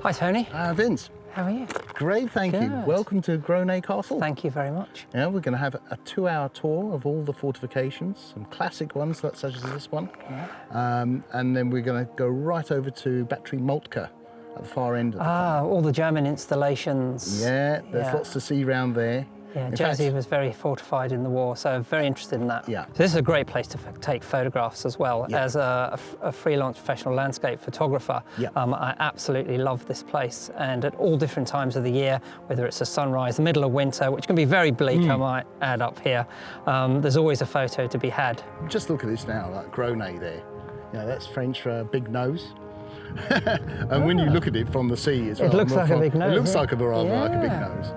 Hi, Tony. Vince. How are you? Great, thank you. Welcome to Grosnez Castle. Thank you very much. Yeah, we're going to have a 2-hour tour of all the fortifications, some classic ones such as this one. Yeah. And then we're going to go right over to Battery Moltke at the far end of the farm. All the German installations. Yeah, there's lots to see around there. Yeah, Jersey was very fortified in the war, so I'm very interested in that. Yeah. So this is a great place to take photographs as well. Yeah. As a freelance professional landscape photographer, I absolutely love this place. And at all different times of the year, whether it's a sunrise, the middle of winter, which can be very bleak, I might add up here, there's always a photo to be had. Just look at this now, like Grosnez there. You know, that's French for big nose. And when you look at it from the sea as well, it looks like a big nose. It looks like rather like a big nose.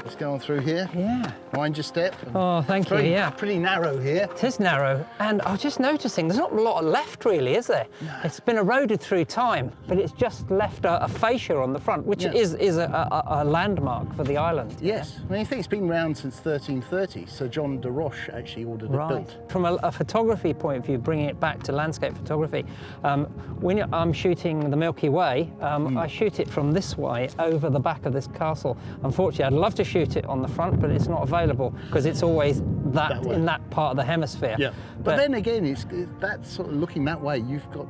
Let's go on through here. Yeah. Mind your step. Oh, thank you, yeah. Pretty narrow here. It is narrow, and I was just noticing there's not a lot left really, is there? No. It's been eroded through time, but it's just left a fascia on the front, which is a landmark for the island. Yes. I mean, I think it's been around since 1330, so John de Roche actually ordered it built. From a photography point of view, bringing it back to landscape photography, when I'm shooting the Milky Way, I shoot it from this way over the back of this castle. Unfortunately, I'd love to shoot it on the front, but it's not available because it's always that in that part of the hemisphere. Yeah, but then again, it's that sort of looking that way. You've got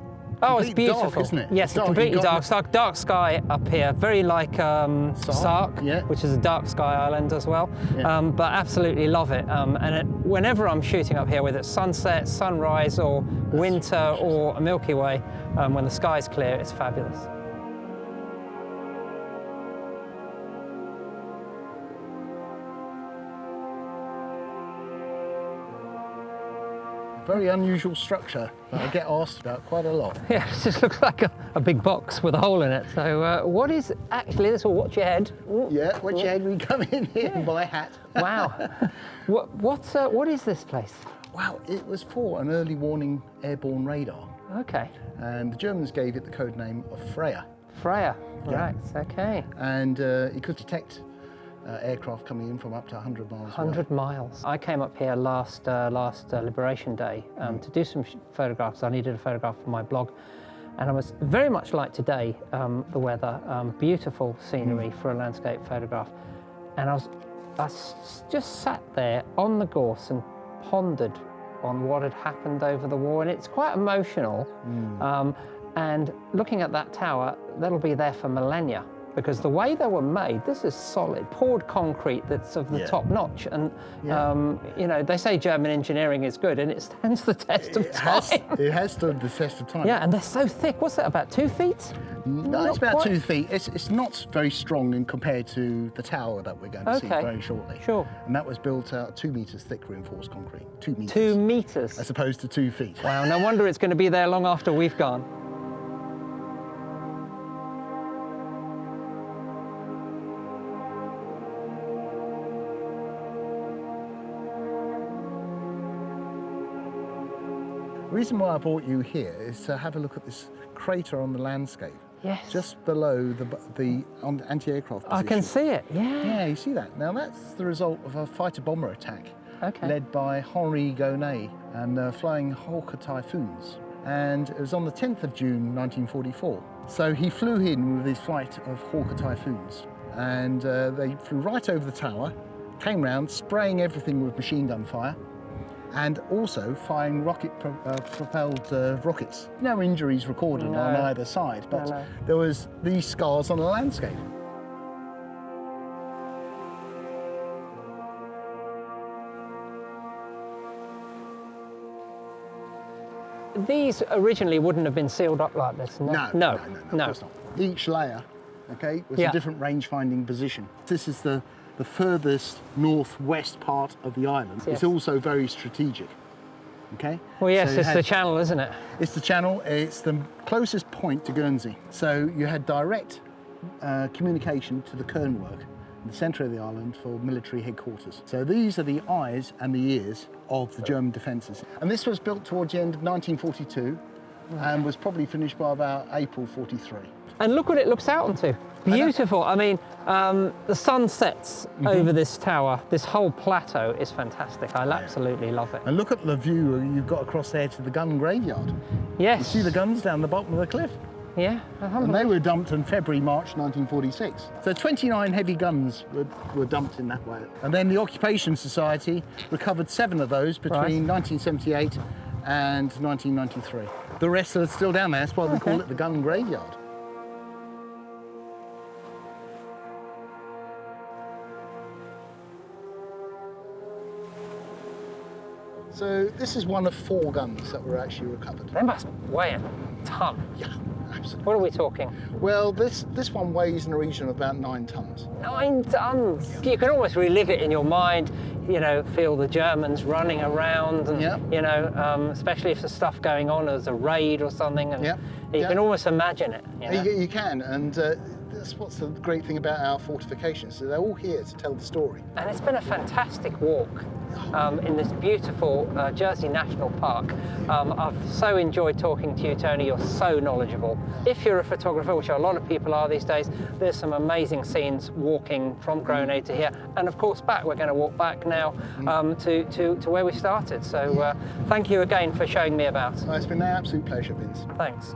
it's beautiful, dark, isn't it? Yes, it's completely dark. It's like dark sky up here, very like Sark, which is a dark sky island as well. Yeah. But absolutely love it. Whenever I'm shooting up here, whether it's sunset, sunrise, or winter, or a Milky Way, when the sky's clear, it's fabulous. Very unusual structure that I get asked about quite a lot. Yeah, it just looks like a big box with a hole in it. So what is actually this? Will watch your head. Yeah, watch your head when you come in here and buy a hat. Wow. What is this place? Wow, it was for an early warning airborne radar. Okay. And the Germans gave it the code name of Freya. Freya, right, okay. And it could detect aircraft coming in from up to 100 miles 100 miles. I came up here last Liberation Day to do some photographs. I needed a photograph for my blog. And I was very much like today, the weather, beautiful scenery for a landscape photograph. And I just sat there on the gorse and pondered on what had happened over the war. And it's quite emotional. And looking at that tower, that'll be there for millennia. Because the way they were made, this is solid, poured concrete that's of the top notch. And, you know, they say German engineering is good, and it stands the test of time. It has stood the test of time. Yeah, and they're so thick. What's that, about 2 feet? No, it's about 2 feet. It's not very strong in compared to the tower that we're going to see very shortly. Sure. And that was built out 2 meters thick reinforced concrete. 2 meters. 2 meters? As opposed to 2 feet. Wow, no wonder it's going to be there long after we've gone. The reason why I brought you here is to have a look at this crater on the landscape. Yes. Just below the anti-aircraft position. I can see it, yeah. Yeah, you see that. Now that's the result of a fighter-bomber attack led by Henri Grosnez and flying Hawker Typhoons. And it was on the 10th of June, 1944. So he flew in with his flight of Hawker Typhoons. And they flew right over the tower, came round, spraying everything with machine gun fire, and also firing rocket-propelled rockets. No injuries recorded on either side, but there was these scars on the landscape. These originally wouldn't have been sealed up like this, no? No, of course not. Each layer, was a different range-finding position. This is the furthest northwest part of the island. Yes. It's also very strategic, okay? Well, yes, so it's the channel, isn't it? It's the channel. It's the closest point to Guernsey. So you had direct communication to the Kernwerk, in the centre of the island, for military headquarters. So these are the eyes and the ears of the German defences. And this was built towards the end of 1942. and was probably finished by about April 43. And look what it looks out onto. Beautiful. I mean, the sun sets over this tower. This whole plateau is fantastic. I absolutely love it. And look at the view you've got across there to the gun graveyard. Yes. You see the guns down the bottom of the cliff? Yeah. And they were dumped in February, March 1946. So 29 heavy guns were dumped in that way. And then the Occupation Society recovered 7 of those between 1978 and 1993. The rest are still down there. That's why we call it the gun graveyard. So this is one of 4 guns that were actually recovered. They must weigh a ton. Yeah, absolutely. What are we talking? Well, this one weighs in the region of about 9 tons. 9 tons. You can almost relive it in your mind. You know, feel the Germans running around, and you know, especially if there's stuff going on as a raid or something, and you can almost imagine it. You know? You can, and that's what's the great thing about our fortifications. So they're all here to tell the story. And it's been a fantastic walk in this beautiful Jersey National Park. I've so enjoyed talking to you, Tony. You're so knowledgeable. If you're a photographer, which a lot of people are these days, there's some amazing scenes walking from Grosnez to here, and of course back. We're going to walk back now to where we started. So thank you again for showing me about. It's been an absolute pleasure, Vince. Thanks.